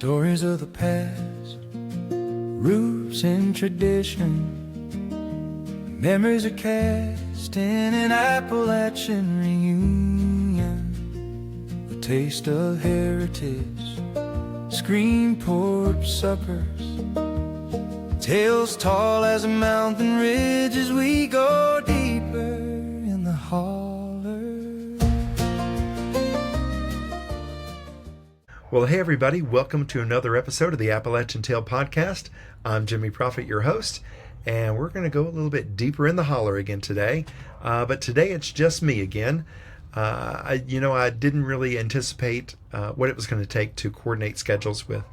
Stories of the past, roots and tradition, memories are cast in an Appalachian reunion. A taste of heritage, screen porch suppers, tales tall as a mountain ridge as we go deeper in the holler. Well, hey everybody, welcome to another episode of the Appalachian Tale Podcast. I'm Jimmy Proffitt, your host, and we're going to go a little bit deeper in the holler again today. But today it's just me again. I didn't really anticipate what it was going to take to coordinate schedules with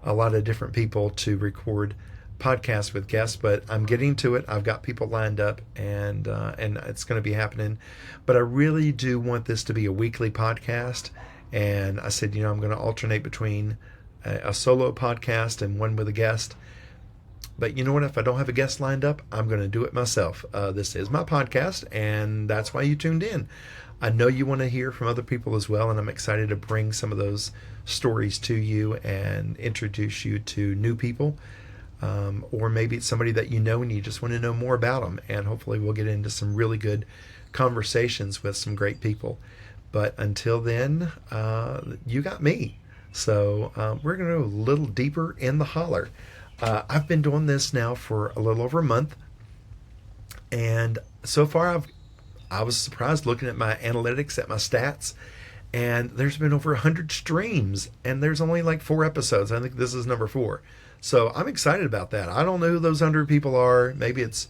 a lot of different people to record podcasts with guests, but I'm getting to it. I've got people lined up, and it's going to be happening. But I really do want this to be a weekly podcast. And I said, I'm going to alternate between a solo podcast and one with a guest. But you know what? If I don't have a guest lined up, I'm going to do it myself. This is my podcast, and that's why you tuned in. I know you want to hear from other people as well, and I'm excited to bring some of those stories to you and introduce you to new people. Or maybe it's somebody that you know and you just want to know more about them. And hopefully we'll get into some really good conversations with some great people. But until then, you got me. So we're going to go a little deeper in the holler. I've been doing this now for a little over a month. And so far, I was surprised looking at my analytics, at my stats. And there's been over 100 streams. And there's only like 4 episodes. I think this is number 4. So I'm excited about that. I don't know who those 100 people are. Maybe it's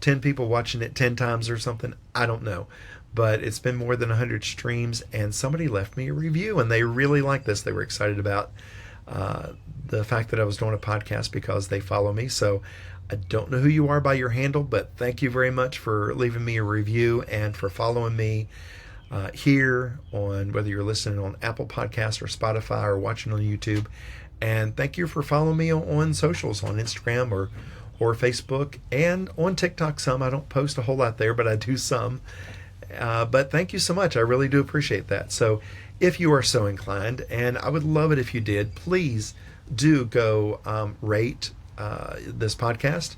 10 people watching it 10 times or something. I don't know. But it's been more than 100 streams, and somebody left me a review, and they really liked this. They were excited about the fact that I was doing a podcast because they follow me. So I don't know who you are by your handle, but thank you very much for leaving me a review and for following me here on whether you're listening on Apple Podcasts or Spotify or watching on YouTube. And thank you for following me on socials, on Instagram or Facebook, and on TikTok some. I don't post a whole lot there, but I do some. But thank you so much. I really do appreciate that. So if you are so inclined, and I would love it if you did, please do go rate this podcast,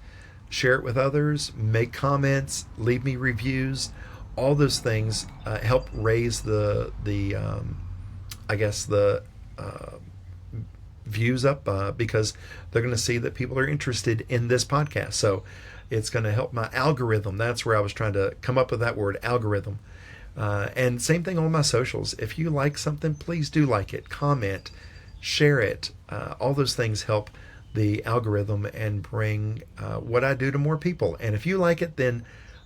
share it with others, make comments, leave me reviews. All those things help raise the views up because they're going to see that people are interested in this podcast. So it's going to help my algorithm. That's where I was trying to come up with that word, algorithm. And same thing on my socials. If you like something, please do like it, comment, share it. All those things help the algorithm and bring what I do to more people. And if you like it, then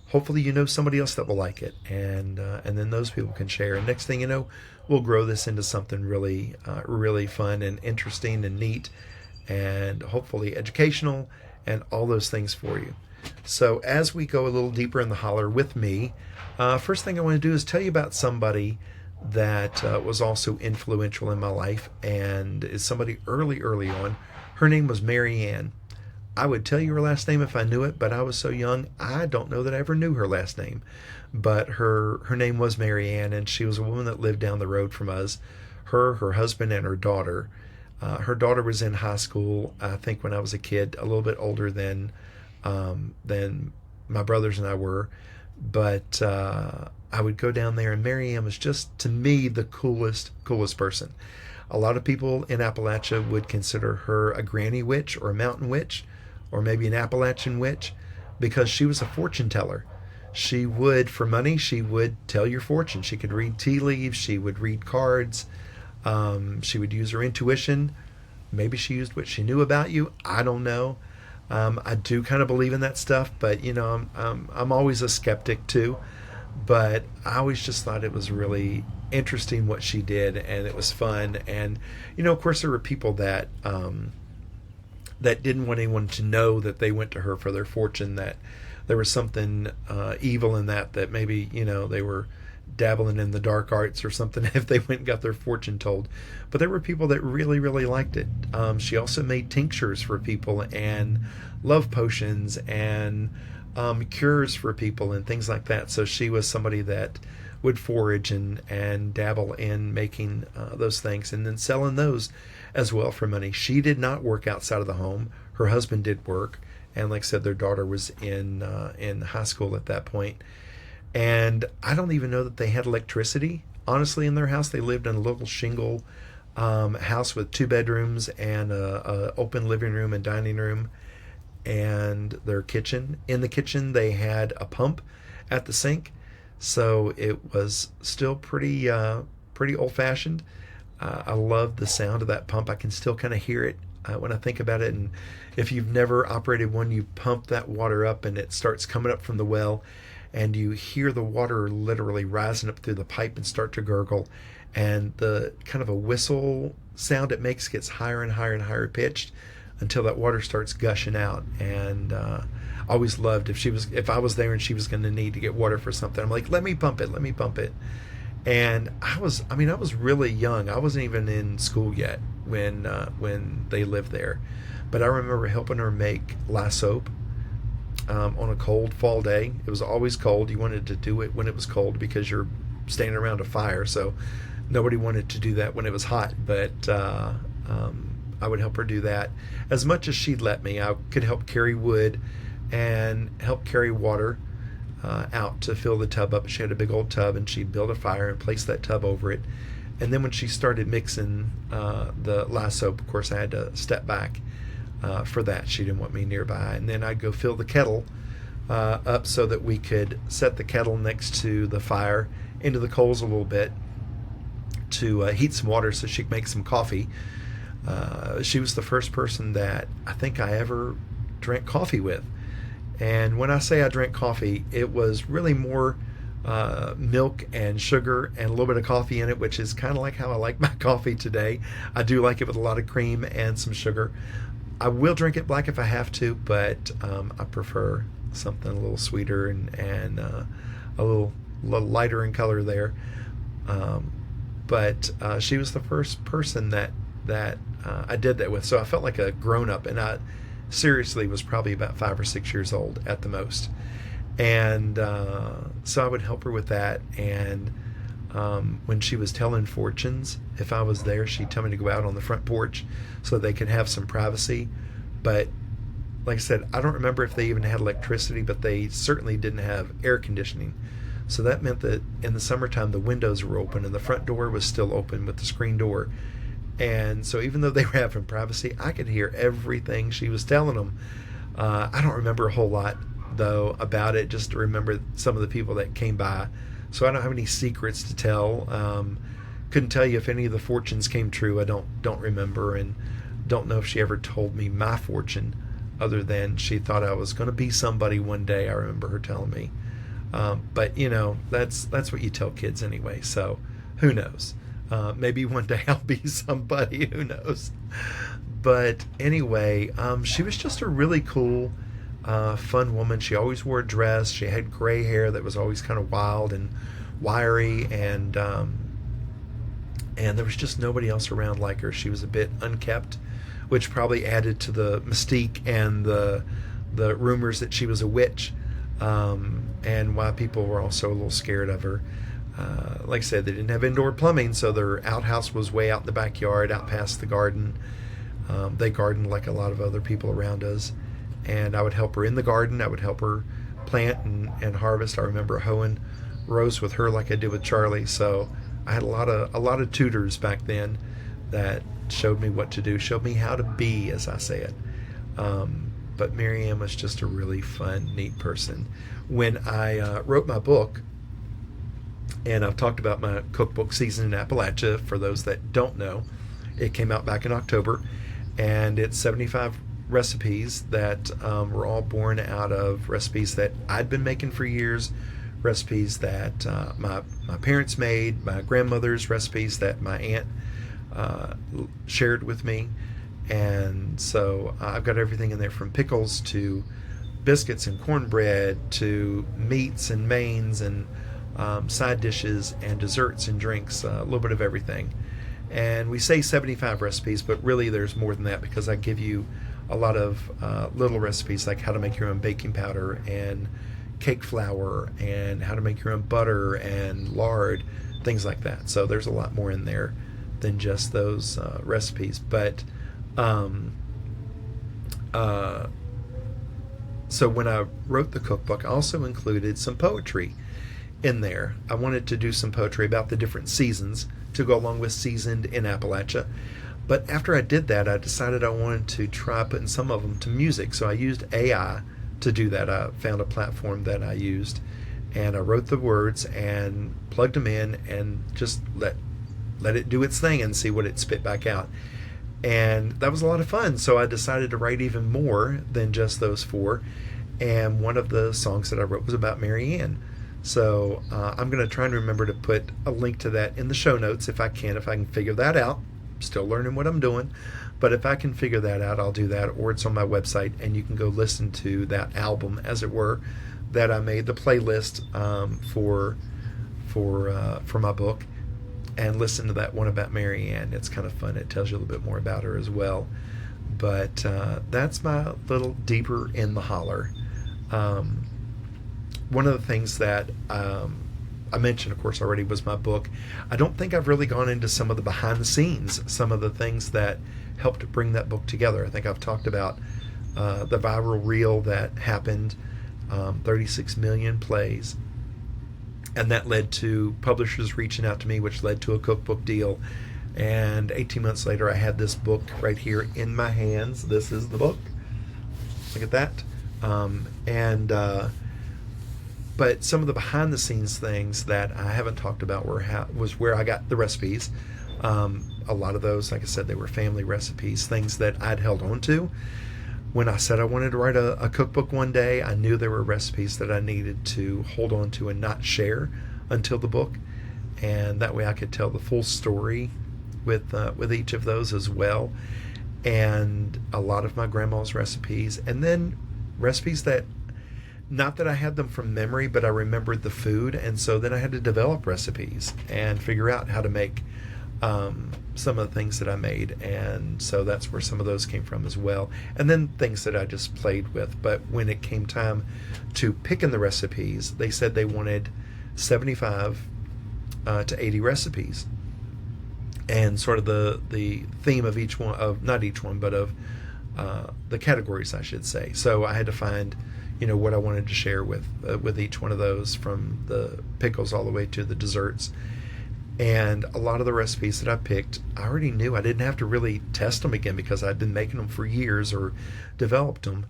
hopefully you know somebody else that will like it. And then those people can share. And next thing you know, we'll grow this into something really, really fun and interesting and neat and hopefully educational and all those things for you. So as we go a little deeper in the holler with me, first thing I want to do is tell you about somebody that was also influential in my life and is somebody early on. Her name was MaryAnn. I would tell you her last name if I knew it, but I was so young, I don't know that I ever knew her last name. But her name was MaryAnn, and she was a woman that lived down the road from us. Her husband, and her daughter. Her daughter was in high school, I think, when I was a kid, a little bit older than my brothers and I were. But I would go down there, and MaryAnn was just, to me, the coolest person. A lot of people in Appalachia would consider her a granny witch or a mountain witch or maybe an Appalachian witch because she was a fortune teller. She would, for money, she would tell your fortune. She could read tea leaves. She would read cards. She would use her intuition. Maybe she used what she knew about you. I don't know. I do kind of believe in that stuff, but I'm always a skeptic too. But I always just thought it was really interesting what she did, and it was fun. And of course, there were people that didn't want anyone to know that they went to her for their fortune. That there was something evil in that maybe they were dabbling in the dark arts or something if they went and got their fortune told. But there were people that really, really liked it. She also made tinctures for people and love potions and cures for people and things like that. So she was somebody that would forage and dabble in making those things and then selling those. as well for money. She did not work outside of the home. Her husband did work, and like I said, their daughter was in high school at that point. And I don't even know that they had electricity, honestly, in their house. They lived in a little shingle house with 2 bedrooms and a open living room and dining room, and their kitchen. In the kitchen, they had a pump at the sink, so it was still pretty old-fashioned. I love the sound of that pump. I can still kind of hear it when I think about it. And if you've never operated one, you pump that water up and it starts coming up from the well, and you hear the water literally rising up through the pipe and start to gurgle, and the kind of a whistle sound it makes gets higher and higher and higher pitched until that water starts gushing out. And I always loved if I was there and she was going to need to get water for something, I'm like, let me pump it. And I was really young. I wasn't even in school yet when they lived there, but I remember helping her make lye soap on a cold fall day. It was always cold. You wanted to do it when it was cold because you're standing around a fire, so nobody wanted to do that when it was hot. But I would help her do that as much as she'd let me. I could help carry wood and help carry water out to fill the tub up. She had a big old tub, and she'd build a fire and place that tub over it. And then when she started mixing the lye soap, of course I had to step back for that. She didn't want me nearby. And then I'd go fill the kettle up so that we could set the kettle next to the fire into the coals a little bit to heat some water so she could make some coffee. She was the first person that I think I ever drank coffee with. And when I say I drank coffee, it was really more milk and sugar and a little bit of coffee in it, which is kind of like how I like my coffee today. I do like it with a lot of cream and some sugar. I will drink it black if I have to, but I prefer something a little sweeter and a little lighter in color there. But she was the first person that I did that with, so I felt like a grown-up, and I seriously was probably about 5 or 6 years old at the most. And so I would help her with that. And when she was telling fortunes, if I was there, she'd tell me to go out on the front porch so they could have some privacy. But like I said, I don't remember if they even had electricity, but they certainly didn't have air conditioning. So that meant that in the summertime the windows were open and the front door was still open with the screen door. And so even though they were having privacy, I could hear everything she was telling them. I don't remember a whole lot, though, about it, just to remember some of the people that came by. So I don't have any secrets to tell. Couldn't tell you if any of the fortunes came true. I don't remember, and don't know if she ever told me my fortune, other than she thought I was going to be somebody one day. I remember her telling me. But, you know, that's what you tell kids anyway, so who knows? Maybe one day I'll be somebody, who knows? But anyway, she was just a really cool, fun woman. She always wore a dress. She had gray hair that was always kind of wild and wiry, and there was just nobody else around like her. She was a bit unkept, which probably added to the mystique and the rumors that she was a witch, and why people were also a little scared of her. Like I said, they didn't have indoor plumbing, so their outhouse was way out in the backyard, out past the garden. They gardened like a lot of other people around us, and I would help her in the garden. I would help her plant and harvest. I remember hoeing rows with her like I did with Charlie. So I had a lot of tutors back then that showed me what to do, showed me how to be, as I say it. But MaryAnn was just a really fun, neat person. When I wrote my book, and I've talked about my cookbook, Season in Appalachia, for those that don't know, it came out back in October, and it's 75 recipes that were all born out of recipes that I'd been making for years, recipes that my parents made, my grandmother's recipes that my aunt shared with me. And so I've got everything in there, from pickles to biscuits and cornbread to meats and mains and side dishes and desserts and drinks, a little bit of everything. And we say 75 recipes, but really there's more than that, because I give you a lot of little recipes, like how to make your own baking powder and cake flour, and how to make your own butter and lard, things like that. So there's a lot more in there than just those recipes. But so when I wrote the cookbook, I also included some poetry in there. I wanted to do some poetry about the different seasons to go along with Seasoned in Appalachia. But after I did that, I decided I wanted to try putting some of them to music. So I used AI to do that. I found a platform that I used, and I wrote the words and plugged them in and just let it do its thing and see what it spit back out. And that was a lot of fun. So I decided to write even more than just those 4. And one of the songs that I wrote was about MaryAnn. So I'm going to try and remember to put a link to that in the show notes if I can figure that out. Still learning what I'm doing. But if I can figure that out, I'll do that. Or it's on my website, and you can go listen to that album, as it were, that I made, the playlist for my book, and listen to that one about MaryAnn. It's kind of fun. It tells you a little bit more about her as well. But that's my little deeper in the holler. One of the things that I mentioned, of course, already was my book. I don't think I've really gone into some of the behind the scenes, some of the things that helped bring that book together. I think I've talked about the viral reel that happened, 36 million plays. And that led to publishers reaching out to me, which led to a cookbook deal. And 18 months later, I had this book right here in my hands. This is the book. Look at that. But some of the behind the scenes things that I haven't talked about was where I got the recipes. A lot of those, like I said, they were family recipes, things that I'd held on to. When I said I wanted to write a cookbook one day, I knew there were recipes that I needed to hold on to and not share until the book. And that way I could tell the full story with each of those as well. And a lot of my grandma's recipes. And then recipes that, not that I had them from memory, but I remembered the food. And so then I had to develop recipes and figure out how to make some of the things that I made. And so that's where some of those came from as well. And then things that I just played with. But when it came time to picking the recipes, they said they wanted 75 to 80 recipes. And sort of the theme of each one, of not each one, but of the categories, I should say. So I had to find, what I wanted to share with each one of those, from the pickles all the way to the desserts. And a lot of the recipes that I picked, I already knew. I didn't have to really test them again because I'd been making them for years or developed them.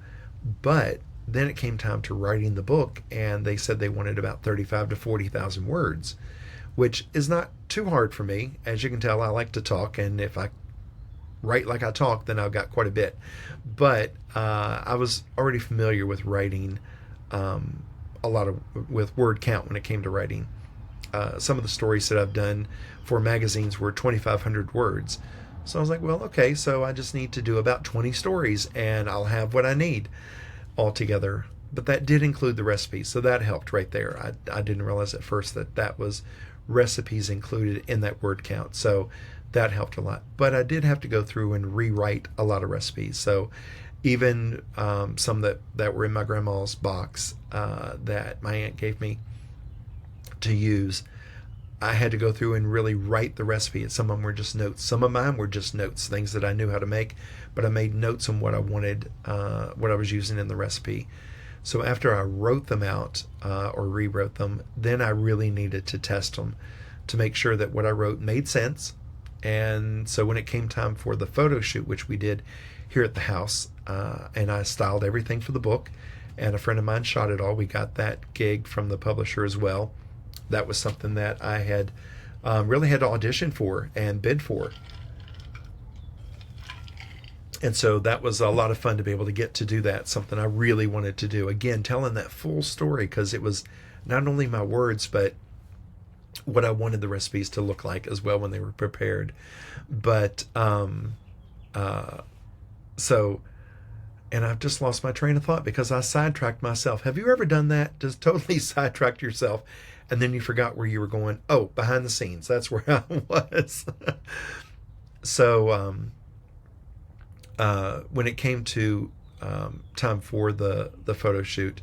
But then it came time to writing the book, and they said they wanted about 35 to 40,000 words, which is not too hard for me. As you can tell, I like to talk, and if I write like I talk, then I've got quite a bit. But I was already familiar with writing with word count when it came to writing. Some of the stories that I've done for magazines were 2,500 words. So I was like, well, okay, so I just need to do about 20 stories and I'll have what I need altogether. But that did include the recipes, so that helped right there. I didn't realize at first that was recipes included in that word count. So that helped a lot. But I did have to go through and rewrite a lot of recipes. So even some that were in my grandma's box that my aunt gave me to use, I had to go through and really write the recipe. And some of them were just notes. Some of mine were just notes, things that I knew how to make, but I made notes on what I wanted, what I was using in the recipe. So after I wrote them out or rewrote them, then I really needed to test them to make sure that what I wrote made sense. And so when it came time for the photo shoot, which we did here at the house, and I styled everything for the book, and a friend of mine shot it all. We got that gig from the publisher as well. That was something that I had really had to audition for and bid for. And so that was a lot of fun to be able to get to do that, something I really wanted to do. Again, telling that full story, because it was not only my words, but what I wanted the recipes to look like as well when they were prepared. But and I've just lost my train of thought because I sidetracked myself. Have you ever done that? Just totally sidetracked yourself, and then you forgot where you were going? Oh, behind the scenes. That's where I was. So when it came to time for the photo shoot,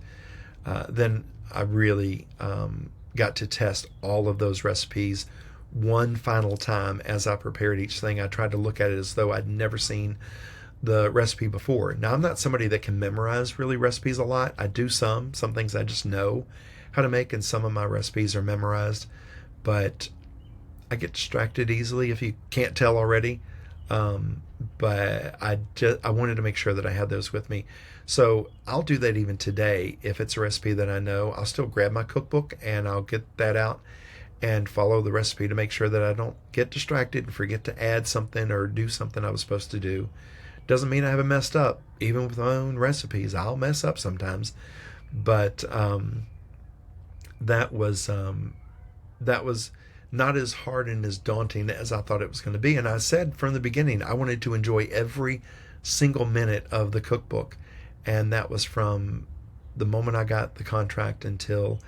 then I really got to test all of those recipes one final time as I prepared each thing. I tried to look at it as though I'd never seen the recipe before. Now, I'm not somebody that can memorize really recipes a lot. I do some things I just know how to make, and some of my recipes are memorized, but I get distracted easily, if you can't tell already. But I wanted to make sure that I had those with me. So I'll do that even today. If it's a recipe that I know, I'll still grab my cookbook and I'll get that out and follow the recipe to make sure that I don't get distracted and forget to add something or do something I was supposed to do. Doesn't mean I haven't messed up. Even with my own recipes, I'll mess up sometimes. But that was not as hard and as daunting as I thought it was going to be. And I said from the beginning, I wanted to enjoy every single minute of the cookbook. And that was from the moment I got the contract until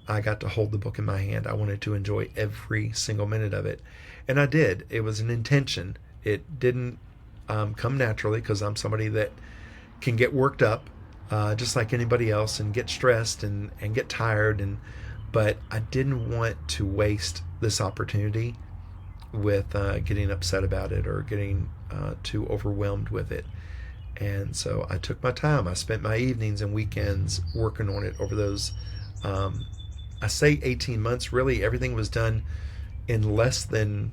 I got to hold the book in my hand. I wanted to enjoy every single minute of it. And I did. It was an intention. It didn't come naturally, because I'm somebody that can get worked up just like anybody else, and get stressed and get tired. But I didn't want to waste this opportunity with getting upset about it or getting too overwhelmed with it. And so I took my time. I spent my evenings and weekends working on it over those, I say 18 months. Really, everything was done in less than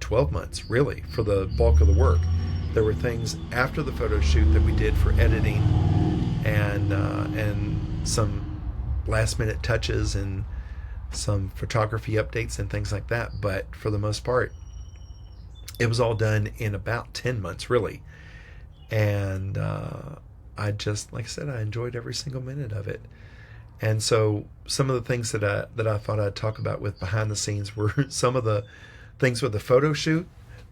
12 months, really, for the bulk of the work. There were things after the photo shoot that we did for editing and some last minute touches and some photography updates and things like that. But for the most part, it was all done in about 10 months, really. And I just, like I said, I enjoyed every single minute of it. And so some of the things that I thought I'd talk about with behind the scenes were some of the things with the photo shoot.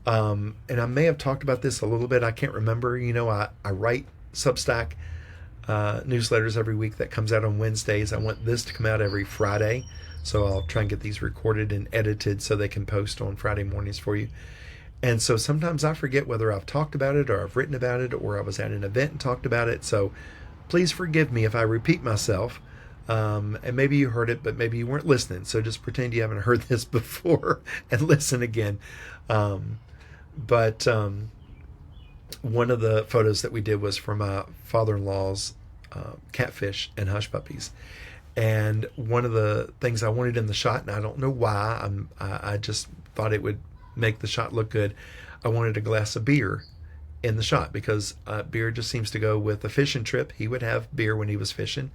And I may have talked about this a little bit. I can't remember. I write Substack newsletters every week that comes out on Wednesdays. I want this to come out every Friday. So I'll try and get these recorded and edited so they can post on Friday mornings for you. And so sometimes I forget whether I've talked about it or I've written about it or I was at an event and talked about it. So please forgive me if I repeat myself. And maybe you heard it, but maybe you weren't listening. So just pretend you haven't heard this before and listen again. But one of the photos that we did was for my father-in-law's catfish and hush puppies. And one of the things I wanted in the shot, and I don't know why, I just thought it would make the shot look good. I wanted a glass of beer in the shot because beer just seems to go with a fishing trip. He would have beer when he was fishing.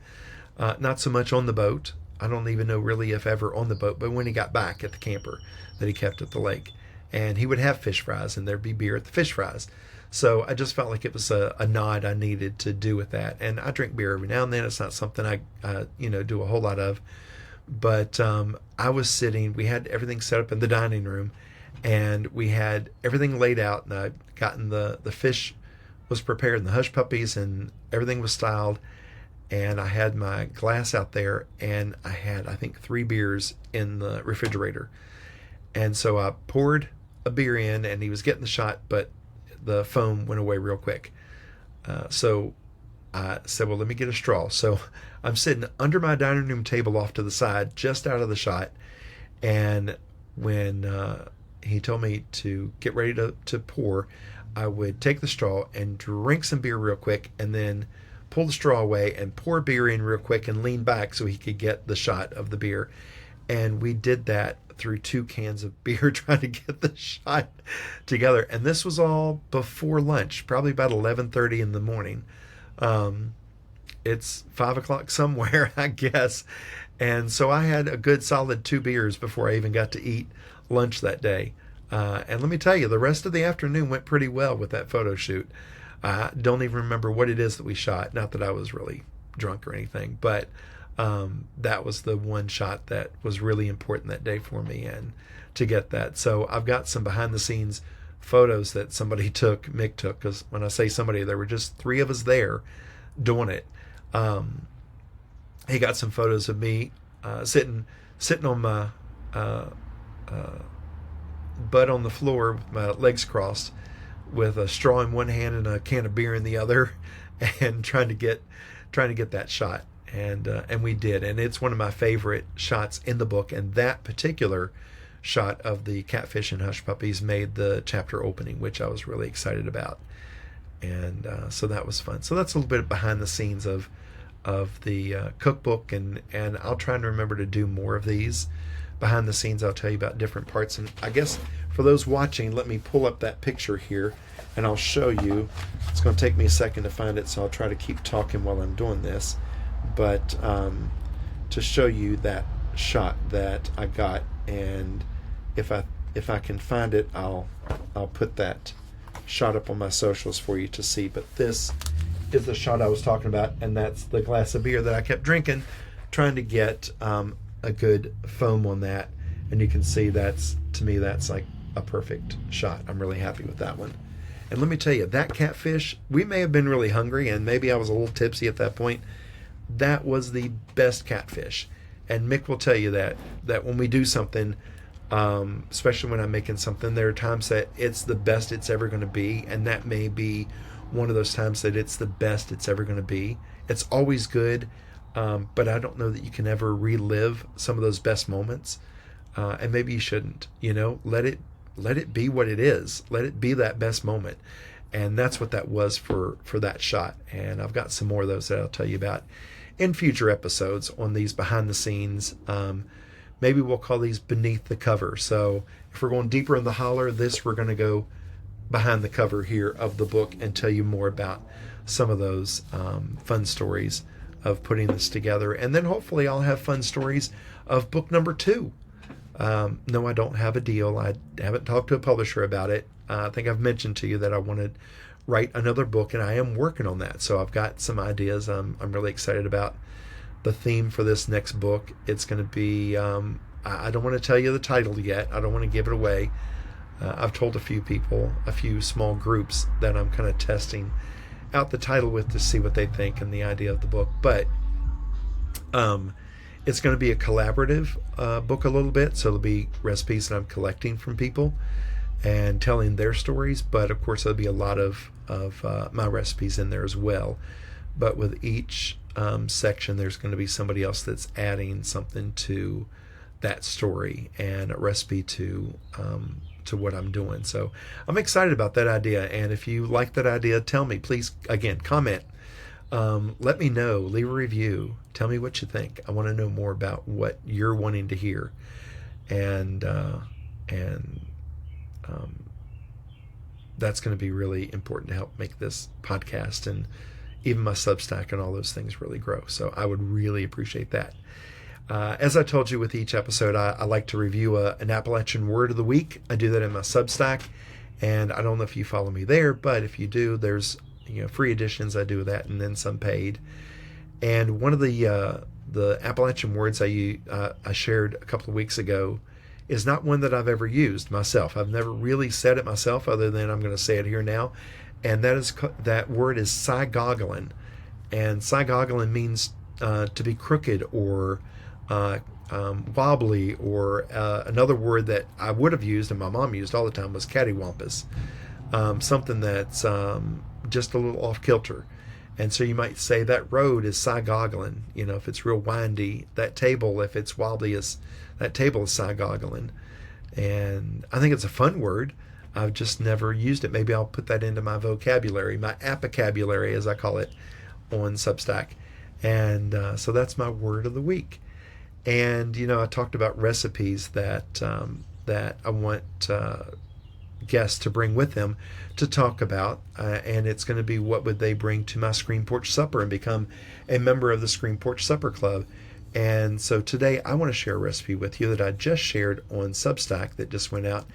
Not so much on the boat. I don't even know really if ever on the boat, but when he got back at the camper that he kept at the lake. And he would have fish fries and there'd be beer at the fish fries. So I just felt like it was a nod I needed to do with that. And I drink beer every now and then. It's not something I do a whole lot of. But I was sitting, we had everything set up in the dining room and we had everything laid out, and I'd gotten the fish was prepared and the hush puppies and everything was styled. And I had my glass out there and I had, I think, 3 beers in the refrigerator. And so I poured a beer in and he was getting the shot, but the foam went away real quick. So I said, well, let me get a straw. So I'm sitting under my dining room table off to the side, just out of the shot. And when he told me to get ready to pour, I would take the straw and drink some beer real quick and then pull the straw away and pour beer in real quick and lean back so he could get the shot of the beer. And we did that through 2 cans of beer trying to get the shot together. And this was all before lunch, probably about 11:30 in the morning. It's 5 o'clock somewhere, I guess. And so I had a good solid 2 beers before I even got to eat lunch that day. And let me tell you, the rest of the afternoon went pretty well with that photo shoot. I don't even remember what it is that we shot. Not that I was really drunk or anything, but that was the one shot that was really important that day for me, and to get that. So I've got some behind the scenes photos that somebody took, Mick took, because when I say somebody, there were just 3 of us there doing it. He got some photos of me sitting on my butt on the floor with my legs crossed, with a straw in one hand and a can of beer in the other, and trying to get that shot. And we did, and it's one of my favorite shots in the book. And that particular shot of the catfish and hush puppies made the chapter opening, which I was really excited about. And so that was fun. So that's a little bit behind the scenes of the cookbook, and I'll try and remember to do more of these behind the scenes. I'll tell you about different parts. And I guess for those watching, let me pull up that picture here and I'll show you. It's going to take me a second to find it, so I'll try to keep talking while I'm doing this. But to show you that shot that I got, and if I can find it, I'll put that shot up on my socials for you to see. But this is the shot I was talking about, and that's the glass of beer that I kept drinking, trying to get a good foam on that. And you can see that's like a perfect shot. I'm really happy with that one. And let me tell you, that catfish, we may have been really hungry, and maybe I was a little tipsy at that point. That was the best catfish. And Mick will tell you that when we do something, especially when I'm making something, there are times that it's the best it's ever going to be, and that may be one of those times that it's the best it's ever going to be. It's always good, but I don't know that you can ever relive some of those best moments, and maybe you shouldn't. Let it be what it is. Let it be that best moment. And that's what that was for that shot. And I've got some more of those that I'll tell you about in future episodes on these behind the scenes. Maybe we'll call these beneath the cover. So if we're going deeper in the holler, we're going to go behind the cover here of the book and tell you more about some of those fun stories of putting this together. And then hopefully I'll have fun stories of book number 2. No, I don't have a deal. I haven't talked to a publisher about it. I think I've mentioned to you that I want to write another book, and I am working on that. So I've got some ideas. I'm really excited about the theme for this next book. It's going to be, I don't want to tell you the title yet. I don't want to give it away. I've told a few people, a few small groups that I'm kind of testing out the title with to see what they think and the idea of the book. But it's going to be a collaborative book a little bit. So there'll be recipes that I'm collecting from people and telling their stories. But of course, there'll be a lot of my recipes in there as well. But with each section, there's going to be somebody else that's adding something to that story and a recipe to what I'm doing. So I'm excited about that idea. And if you like that idea, tell me, please, again, comment. Let me know, leave a review, tell me what you think. I want to know more about what you're wanting to hear. And that's going to be really important to help make this podcast and even my Substack and all those things really grow. So I would really appreciate that. As I told you with each episode, I like to review an Appalachian Word of the Week. I do that in my Substack, and I don't know if you follow me there, but if you do, there's free editions. I do that, and then some paid. And one of the Appalachian Words I shared a couple of weeks ago is not one that I've ever used myself. I've never really said it myself, other than I'm going to say it here now. And that word is saigoglin. And saigoglin means to be crooked or wobbly, or another word that I would have used and my mom used all the time was cattywampus. Something that's just a little off kilter. And so you might say that road is saigoglin. If it's real windy, that table, if it's wobbly, that table is saigoglin. And I think it's a fun word. I've just never used it. Maybe I'll put that into my vocabulary, my appocabulary, as I call it, on Substack. And so that's my word of the week. And I talked about recipes that I want guests to bring with them to talk about, and it's going to be what would they bring to my Screen Porch Supper and become a member of the Screen Porch Supper Club. And so today I want to share a recipe with you that I just shared on Substack that just went out,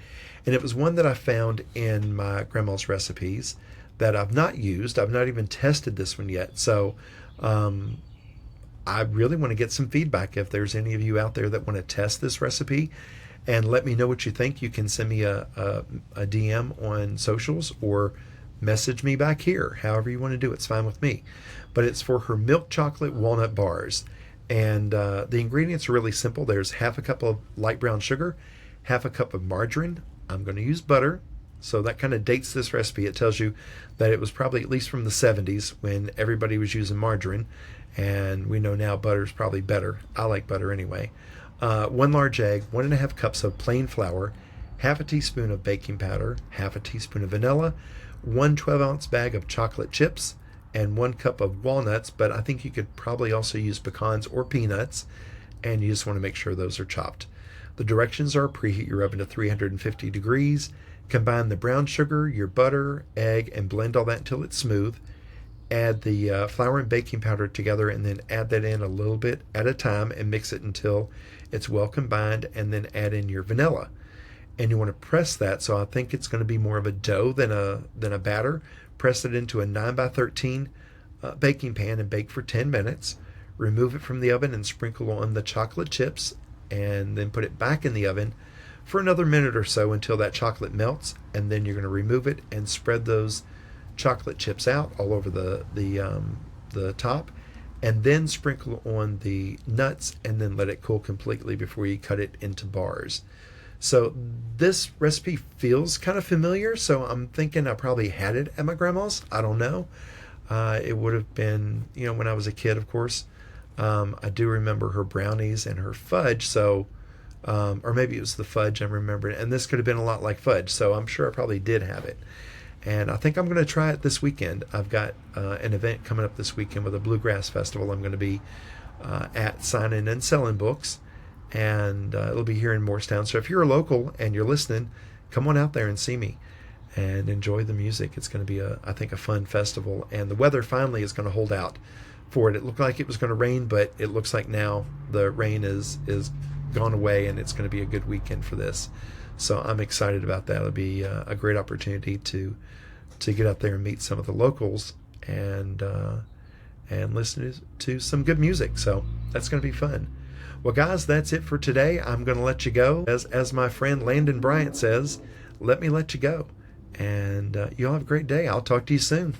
and it was one that I found in my grandma's recipes that I've not used. I've not even tested this one yet. So I really want to get some feedback. If there's any of you out there that want to test this recipe and let me know what you think, you can send me a DM on socials or message me back here. However you want to do it, it's fine with me. But it's for her Milk Chocolate Walnut Bars. And the ingredients are really simple. There's half a cup of light brown sugar, half a cup of margarine. I'm going to use butter. So that kind of dates this recipe. It tells you that it was probably at least from the 70s when everybody was using margarine. And we know now butter's probably better. I like butter anyway. 1 large egg, 1.5 cups of plain flour, half a teaspoon of baking powder, half a teaspoon of vanilla, 1 12-ounce bag of chocolate chips, and 1 cup of walnuts, but I think you could probably also use pecans or peanuts, and you just want to make sure those are chopped. The directions are: preheat your oven to 350 degrees, combine the brown sugar, your butter, egg, and blend all that until it's smooth. Add the flour and baking powder together, and then add that in a little bit at a time and mix it until it's well combined, and then add in your vanilla. And you want to press that, so I think it's going to be more of a dough than a batter. Press it into a 9x13 baking pan and bake for 10 minutes. Remove it from the oven and sprinkle on the chocolate chips, and then put it back in the oven for another minute or so until that chocolate melts. And then you're going to remove it and spread those chocolate chips out all over the top, and then sprinkle on the nuts, and then let it cool completely before you cut it into bars. So this recipe feels kind of familiar, so I'm thinking I probably had it at my grandma's. I don't know. It would have been, when I was a kid, of course. I do remember her brownies and her fudge, so or maybe it was the fudge I'm remembering, and this could have been a lot like fudge, so I'm sure I probably did have it. And I think I'm going to try it this weekend. I've got an event coming up this weekend with a bluegrass festival. I'm going to be at signing and selling books, and it'll be here in Morristown. So if you're a local and you're listening, come on out there and see me and enjoy the music. It's going to be, I think, a fun festival, and the weather finally is going to hold out for it. It looked like it was going to rain, but it looks like now the rain is gone away, and it's going to be a good weekend for this. So I'm excited about that. It'll be a great opportunity to get out there and meet some of the locals and listen to some good music. So that's going to be fun. Well, guys, that's it for today. I'm going to let you go. As my friend Landon Bryant says, let me let you go. And you'll have a great day. I'll talk to you soon.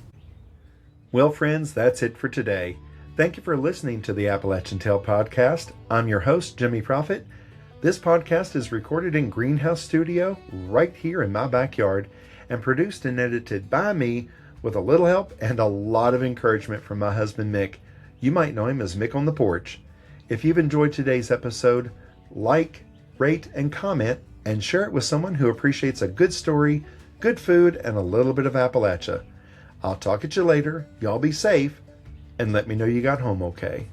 Well, friends, that's it for today. Thank you for listening to the Appalachian Tale Podcast. I'm your host, Jimmy Proffitt. This podcast is recorded in Greenhouse Studio right here in my backyard, and produced and edited by me with a little help and a lot of encouragement from my husband, Mick. You might know him as Mick on the Porch. If you've enjoyed today's episode, like, rate, and comment, and share it with someone who appreciates a good story, good food, and a little bit of Appalachia. I'll talk at you later. Y'all be safe, and let me know you got home okay.